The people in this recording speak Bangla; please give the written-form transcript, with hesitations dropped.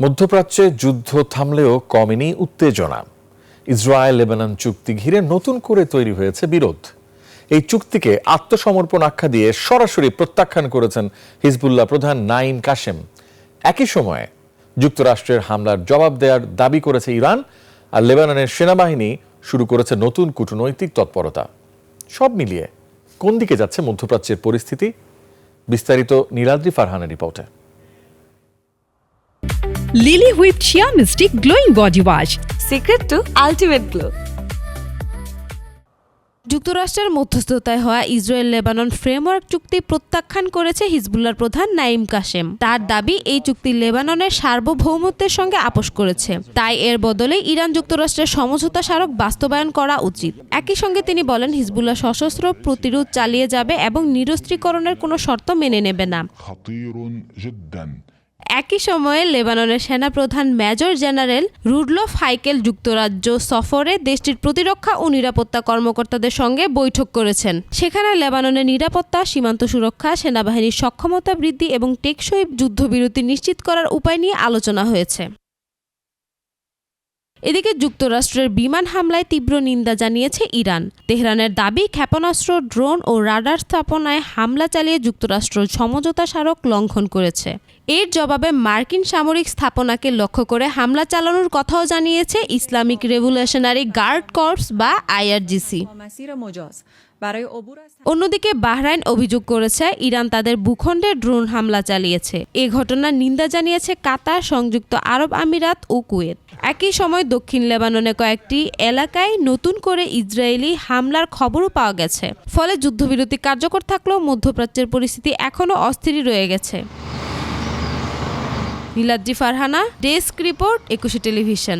মধ্যপ্রাচ্যে যুদ্ধ থামলেও কমেনি উত্তেজনা। ইসরায়েল লেবানন চুক্তি ঘিরে নতুন করে তৈরি হয়েছে বিরোধ। এই চুক্তিকে আত্মসমর্পণ আখ্যা দিয়ে সরাসরি প্রত্যাখ্যান করেছেন হিজবুল্লাহ প্রধান নাঈম কাশেম। একই সময়ে যুক্তরাষ্ট্রের হামলার জবাব দেওয়ার দাবি করেছে ইরান, আর লেবাননের সেনাবাহিনী শুরু করেছে নতুন কূটনৈতিক তৎপরতা। সব মিলিয়ে কোন দিকে যাচ্ছে মধ্যপ্রাচ্যের পরিস্থিতি? বিস্তারিত নীলাদ্রি ফারহানের রিপোর্টে। Lily Whipped Shea Mystic Glowing Body Wash. Secret to ultimate glow. যুক্তরাষ্ট্রের মধ্যস্থতায় হওয়া ইসরায়েল লেবানন ফ্রেমওয়ার্ক চুক্তি প্রত্যাখ্যান করেছে হিজবুল্লাহর প্রধান নাঈম কাশেম। তার দাবি, এই চুক্তি লেবাননের সার্বভৌমত্বের সঙ্গে আপোষ করেছে, তাই এর বদলে ইরান যুক্তরাষ্ট্রের সমঝোতা স্মারক বাস্তবায়ন করা উচিত। একই সঙ্গে তিনি বলেন, হিজবুল্লাহ সশস্ত্র প্রতিরোধ চালিয়ে যাবে এবং নিরস্ত্রীকরণের কোনো শর্ত মেনে নেবে না। একই সময়ে লেবাননের সেনাপ্রধান মেজর জেনারেল রুডলফ হাইকেল যুক্তরাজ্য সফরে দেশটির প্রতিরক্ষা ও নিরাপত্তা কর্মকর্তাদের সঙ্গে বৈঠক করেছেন। সেখানে লেবাননের নিরাপত্তা, সীমান্ত সুরক্ষা, সেনাবাহিনীর সক্ষমতা বৃদ্ধি এবং টেকসই যুদ্ধবিরতি নিশ্চিত করার উপায় নিয়ে আলোচনা হয়েছে। এদিকে যুক্তরাষ্ট্রের বিমান হামলায় তীব্র নিন্দা জানিয়েছে ইরান। তেহরানের দাবি, ক্ষেপণাস্ত্র, ড্রোন ও রাডার স্থাপনায় হামলা চালিয়ে যুক্তরাষ্ট্র সমঝোতা স্মারক লঙ্ঘন করেছে। এর জবাবে মার্কিন সামরিক স্থাপনাকে লক্ষ্য করে হামলা চালানোর কথাও জানিয়েছে ইসলামিক রেভলিউশনারি গার্ড কর্পস বা আইআরজিসি। অন্যদিকে বাহরাইন অভিযোগ করেছে, ইরান তাদের ভূখণ্ডে ড্রোন হামলা চালিয়েছে। এ ঘটনার নিন্দা জানিয়েছে কাতার, সংযুক্ত আরব আমিরাত ও কুয়েত। একই সময় দক্ষিণ লেবাননে কয়েকটি এলাকায় নতুন করে ইসরায়েলি হামলার খবরও পাওয়া গেছে। ফলে যুদ্ধবিরতি কার্যকর থাকলেও মধ্যপ্রাচ্যের পরিস্থিতি এখনও অস্থির রয়ে গেছে। Niladri Farhana, desk report, 21 television.